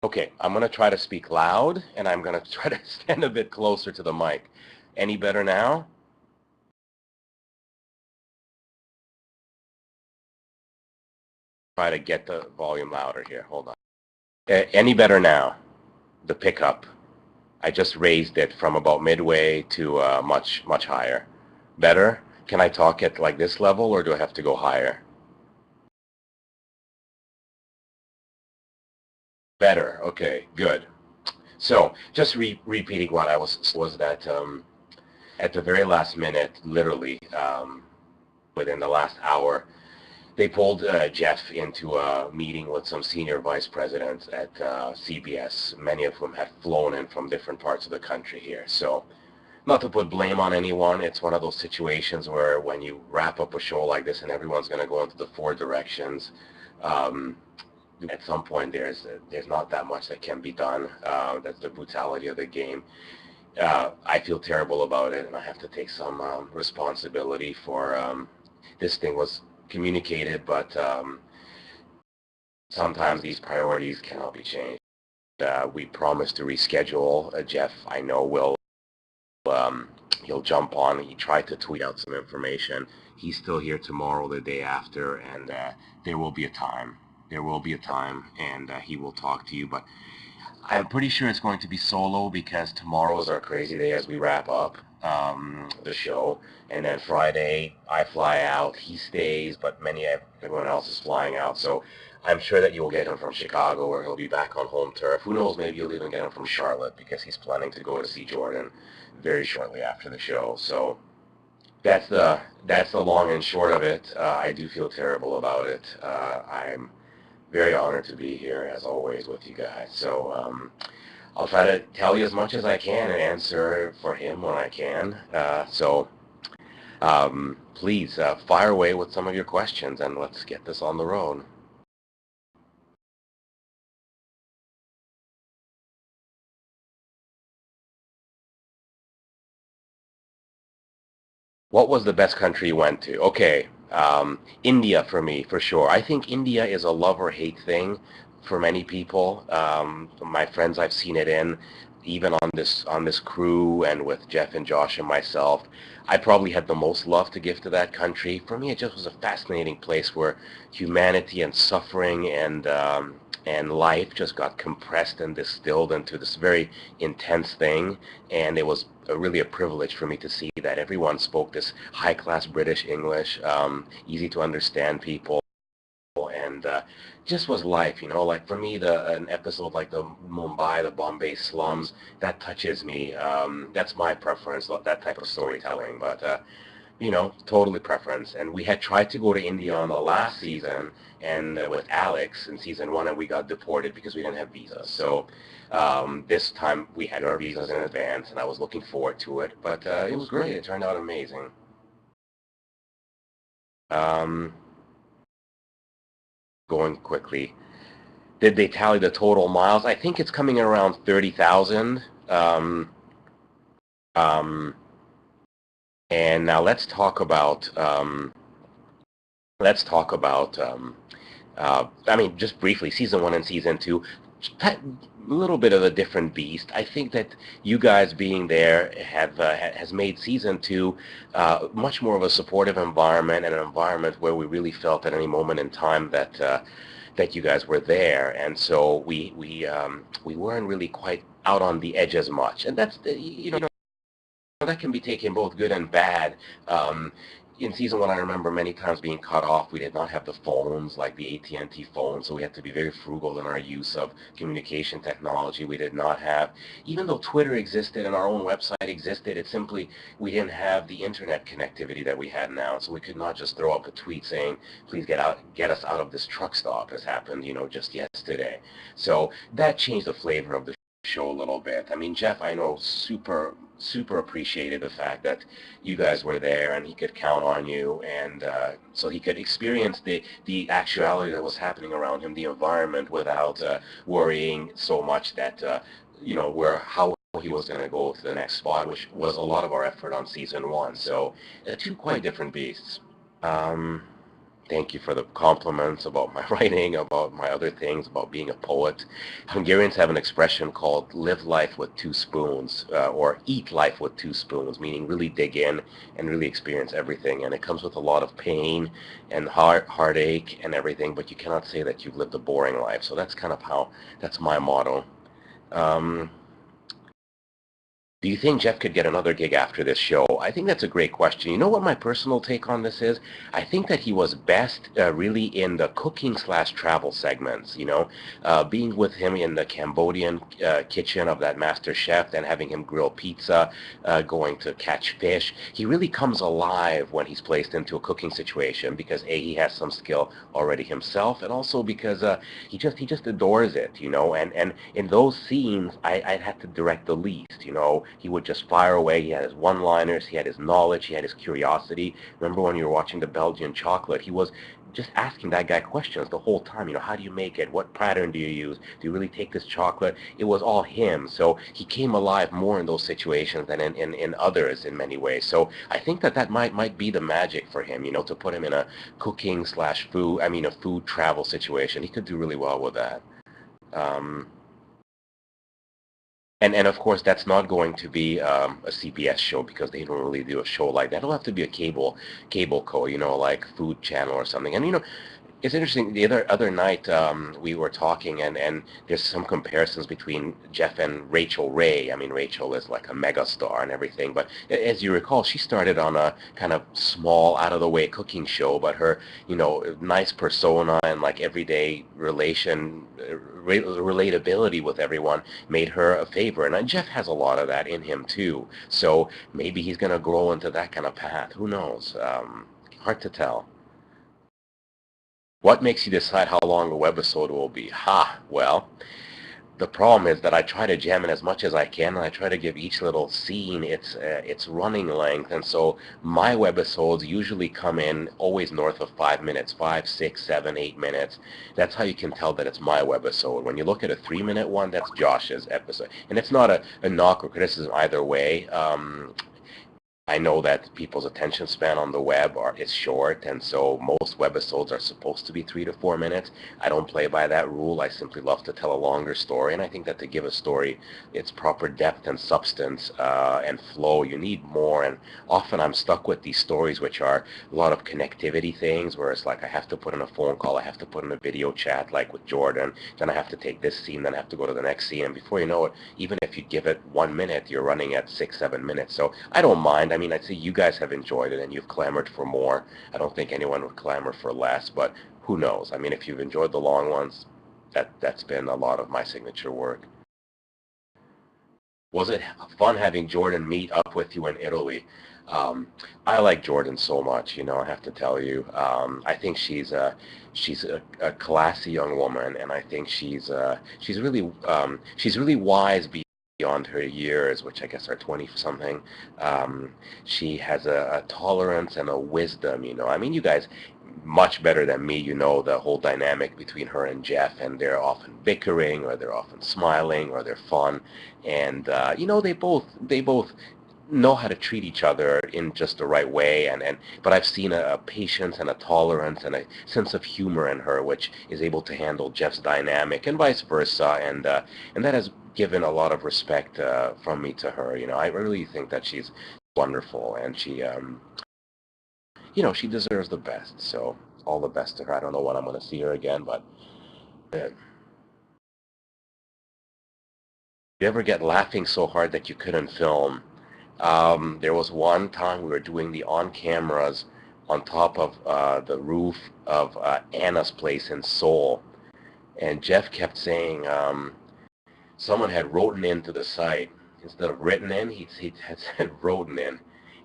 Okay, I'm going to try to speak loud, and I'm going to try to stand a bit closer to the mic. Any better now? Try to get the volume louder here. Hold on. Any better now? The pickup. I just raised it from about midway to much higher. Better? Can I talk at like this level, or do I have to go higher? Better. Okay, good. So just repeating what I was that at the very last minute, literally within the last hour, they pulled Jeff into a meeting with some senior vice presidents at CBS, many of whom had flown in from different parts of the country here. So not to put blame on anyone, it's one of those situations where when you wrap up a show like this and everyone's going to go into the four directions, um, at some point there's not that much that can be done. That's the brutality of the game. I feel terrible about it, and I have to take some responsibility for this thing was communicated, but sometimes these priorities cannot be changed. We promised to reschedule. Jeff, I know, will he'll jump on. He tried to tweet out some information. He's still here tomorrow, the day after, and there will be a time. There will be a time, and he will talk to you. But I'm pretty sure it's going to be solo because tomorrow is our crazy day as we wrap up the show. And then Friday, I fly out. He stays, but everyone else is flying out. So I'm sure that you'll get him from Chicago, or he'll be back on home turf. Who knows? Maybe you'll even get him from Charlotte because he's planning to go to see Jordan very shortly after the show. So that's the long and short of it. I do feel terrible about it. I'm very honored to be here as always with you guys. So I'll try to tell you as much as I can and answer for him when I can. Please fire away with some of your questions and let's get this on the road. What was the best country you went to? Okay, India for me, for sure. I think India is a love or hate thing for many people. My friends I've seen it in, even on this crew and with Jeff and Josh and myself, I probably had the most love to give to that country. For me, it just was a fascinating place where humanity and suffering and life just got compressed and distilled into this very intense thing, and it was really a privilege for me to see that everyone spoke this high-class British English, easy to understand people, and just was life, like for me, an episode like the Bombay slums, that touches me. That's my preference, that type of storytelling, but totally preference. And we had tried to go to India on the last season and with Alex in season one, and we got deported because we didn't have visas. So this time we had our visas in advance, and I was looking forward to it. But it was great. It turned out amazing. Um, Going quickly. Did they tally the total miles? I think it's coming around 30,000. Um, and now let's talk about I mean, just briefly, season one and season two, a little bit of a different beast. I think that you guys being there has made season two much more of a supportive environment, and an environment where we really felt at any moment in time that you guys were there, and so we weren't really quite out on the edge as much, and that's that can be taken both good and bad. In season one, I remember many times being cut off. We did not have the phones like the AT&T phone, so we had to be very frugal in our use of communication technology. We did not have, even though Twitter existed and our own website existed, it simply, we didn't have the internet connectivity that we had now, so we could not just throw up a tweet saying, please get us out of this truck stop, as happened, just yesterday. So that changed the flavor of the show a little bit. I mean, Jeff, I know, super appreciated the fact that you guys were there and he could count on you, and so he could experience the actuality that was happening around him, the environment, without worrying so much that where how he was going to go to the next spot, which was a lot of our effort on season one. So two quite different beasts. Um, Thank you for the compliments about my writing, about my other things, about being a poet. Hungarians have an expression called live life with two spoons, or eat life with two spoons, meaning really dig in and really experience everything. And it comes with a lot of pain and heartache and everything, but you cannot say that you've lived a boring life. So that's kind of how, that's my motto. Um, Do you think Jeff could get another gig after this show? I think that's a great question. You know what my personal take on this is? I think that he was best really in the cooking slash travel segments, you know, being with him in the Cambodian kitchen of that master chef, then having him grill pizza, going to catch fish. He really comes alive when he's placed into a cooking situation because A, he has some skill already himself, and also because he just adores it, you know, and in those scenes I'd have to direct the least, you know. He would just fire away. He had his one-liners, he had his knowledge, he had his curiosity. Remember when you were watching the Belgian chocolate, he was just asking that guy questions the whole time, you know, how do you make it? What pattern do you use? Do you really take this chocolate? It was all him. So he came alive more in those situations than in others in many ways. So I think that that might be the magic for him, you know, to put him in a cooking slash food, I mean a food travel situation. He could do really well with that. Um, and of course, that's not going to be a CBS show because they don't really do a show like that. It'll have to be a cable co, you know, like Food Channel or something. And you know, it's interesting. The other night we were talking, and there's some comparisons between Jeff and Rachel Ray. I mean, Rachel is like a mega star and everything, but as you recall, she started on a kind of small, out of the way cooking show. But her, you know, nice persona and like everyday relatability with everyone made her a favorite. And Jeff has a lot of that in him too. So maybe he's gonna grow into that kind of path. Who knows? Hard to tell. What makes you decide how long a webisode will be? Ha! Well, the problem is that I try to jam in as much as I can, and I try to give each little scene its running length. And so my webisodes usually come in always north of 5 minutes, 5, 6, 7, 8 minutes. That's how you can tell that it's my webisode. When you look at a 3-minute one, that's Josh's episode, and it's not a knock or criticism either way. I know that people's attention span on the web is short, and so most webisodes are supposed to be 3 to 4 minutes. I don't play by that rule. I simply love to tell a longer story, and I think that to give a story its proper depth and substance and flow, you need more. And often I'm stuck with these stories which are a lot of connectivity things, where it's like I have to put in a phone call, I have to put in a video chat, like with Jordan, then I have to take this scene, then I have to go to the next scene, and before you know it, even if you give it 1 minute, you're running at 6, 7 minutes. So I don't mind. I mean, I'd say you guys have enjoyed it and you've clamored for more. I don't think anyone would clamor for less, but who knows? I mean, if you've enjoyed the long ones, that's been a lot of my signature work. Was it fun having Jordan meet up with you in Italy? Um, I like Jordan so much, you know, I have to tell you. I think she's a classy young woman, and I think she's really wise beyond her years, which I guess are 20 something. She has a tolerance and a wisdom, you know. I mean, you guys much better than me, you know, the whole dynamic between her and Jeff, and they're often bickering, or they're often smiling, or they're fun, and you know, they both know how to treat each other in just the right way, and but I've seen a patience and a tolerance and a sense of humor in her, which is able to handle Jeff's dynamic and vice versa, and that has given a lot of respect from me to her. You know, I really think that she's wonderful, and she you know, she deserves the best. So all the best to her. I don't know when I'm going to see her again, but you ever get laughing so hard that you couldn't film? There was one time we were doing the on cameras on top of the roof of Anna's place in Seoul, and Jeff kept saying someone had written into the site. Instead of written in, he had said written in.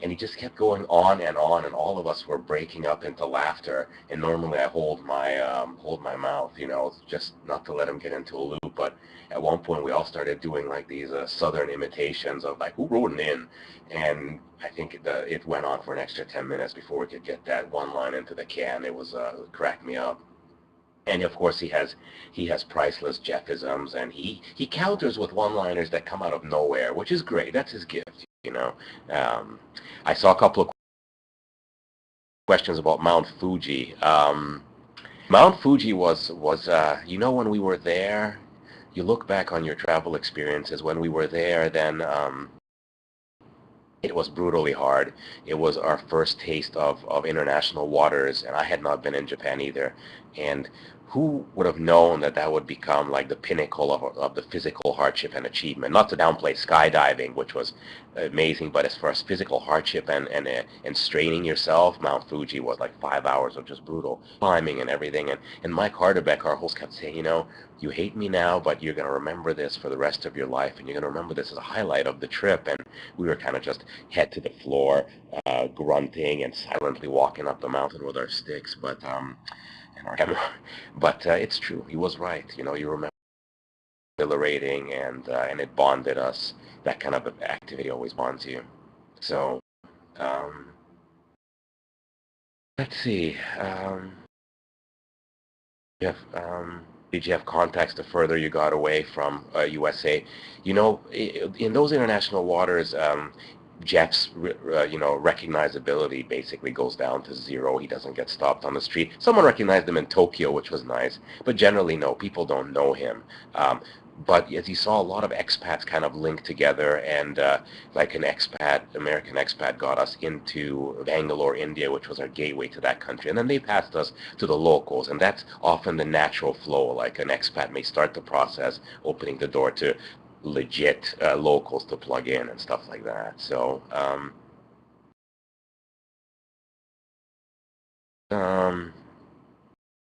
And he just kept going on, and all of us were breaking up into laughter. And normally I hold my mouth, you know, just not to let him get into a loop. But at one point we all started doing like these southern imitations of like, who wrote it in? And I think it went on for an extra 10 minutes before we could get that one line into the can. It cracked me up. And of course he has priceless Jeffisms, and he counters with one-liners that come out of nowhere, which is great. That's his gift, you know. I saw a couple of questions about Mount Fuji. Mount Fuji was you know, when we were there, you look back on your travel experiences. When we were there, then it was brutally hard. It was our first taste of international waters, and I had not been in Japan either. And who would have known that that would become like the pinnacle of the physical hardship and achievement? Not to downplay skydiving, which was amazing, but as far as physical hardship and straining yourself, Mount Fuji was like 5 hours of just brutal climbing and everything. And Mike Harderbeck, our host, kept saying, you know, you hate me now, but you're going to remember this for the rest of your life, and you're going to remember this as a highlight of the trip. And we were kind of just head to the floor, grunting and silently walking up the mountain with our sticks, and our camera. But it's true. He was right. You know, you remember exhilarating, and it bonded us. That kind of activity always bonds you. So, um, let's see. Jeff, did you have contacts the further you got away from USA? You know, in those international waters, Jeff's you know, recognizability basically goes down to zero. He doesn't get stopped on the street. Someone recognized him in Tokyo, which was nice, but generally no, people don't know him. But as you saw, a lot of expats kind of linked together, and like an expat, American expat, got us into Bangalore, India, which was our gateway to that country, and then they passed us to the locals, and that's often the natural flow. Like an expat may start the process, opening the door to legit locals to plug in and stuff like that. So, um,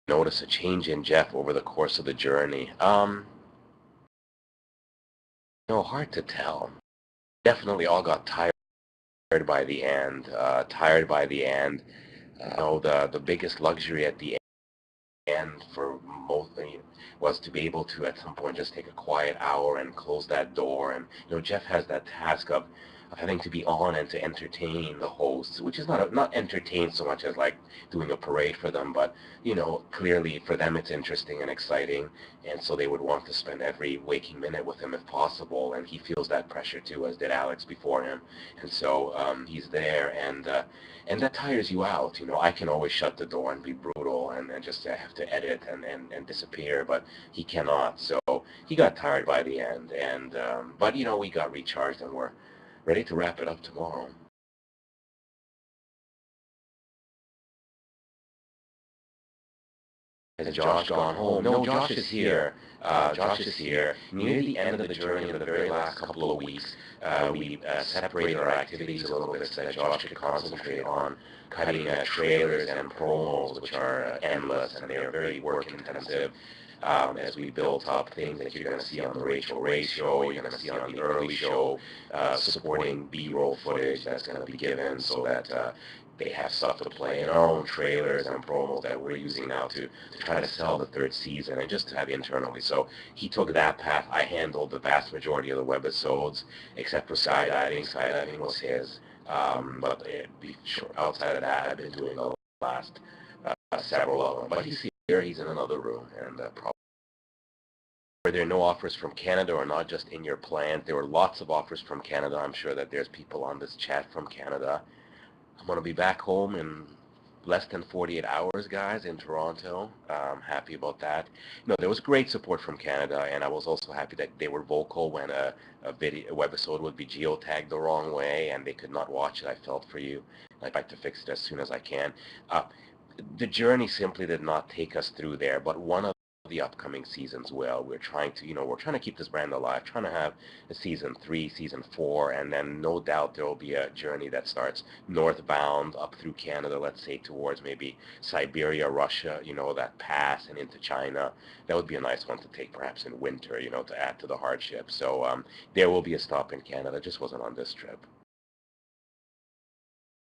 notice a change in Jeff over the course of the journey. No, hard to tell. Definitely all got tired by the end. Tired by the end. No, the biggest luxury at the end for most was to be able to at some point just take a quiet hour and close that door. And you know, Jeff has that task of having to be on and to entertain the hosts, which is not entertain so much as like doing a parade for them, but you know, clearly for them it's interesting and exciting, and so they would want to spend every waking minute with him if possible. And he feels that pressure too, as did Alex before him. And so he's there, and that tires you out. You know, I can always shut the door and be brutal and just have to edit and disappear, but he cannot. So he got tired by the end, and but you know, we got recharged and we're ready to wrap it up tomorrow. Has Josh gone home? No, Josh is here. Josh is here. Near the end of the journey, in the very last couple of weeks, we separated our activities a little bit so that Josh could concentrate on cutting trailers and promos, which are endless, and they are very work intensive. As we built up things that you're going to see on the Rachel Ray show, you're going to see on the early show, supporting B-roll footage that's going to be given so that they have stuff to play in our own trailers and promos that we're using now to try to sell the third season and just to have internally. So he took that path. I handled the vast majority of the webisodes, except for skydiving. Skydiving was his. But outside of that, I've been doing the last several of them. But he's here. He's in another room, and probably. Were there no offers from Canada, or not just in your plans? There were lots of offers from Canada. I'm sure that there's people on this chat from Canada. I'm going to be back home in less than 48 hours, guys, in Toronto. I'm happy about that. You know, there was great support from Canada, and I was also happy that they were vocal when a webisode would be geotagged the wrong way and they could not watch it. I felt for you. I'd like to fix it as soon as I can. Uh, the journey simply did not take us through there, but one of the upcoming seasons will. We're trying to, you know, we're trying to keep this brand alive, trying to have a season 3, season 4, and then no doubt there will be a journey that starts northbound up through Canada, let's say towards maybe Siberia, Russia, you know, that pass, and into China. That would be a nice one to take perhaps in winter, you know, to add to the hardship. So there will be a stop in Canada, just wasn't on this trip.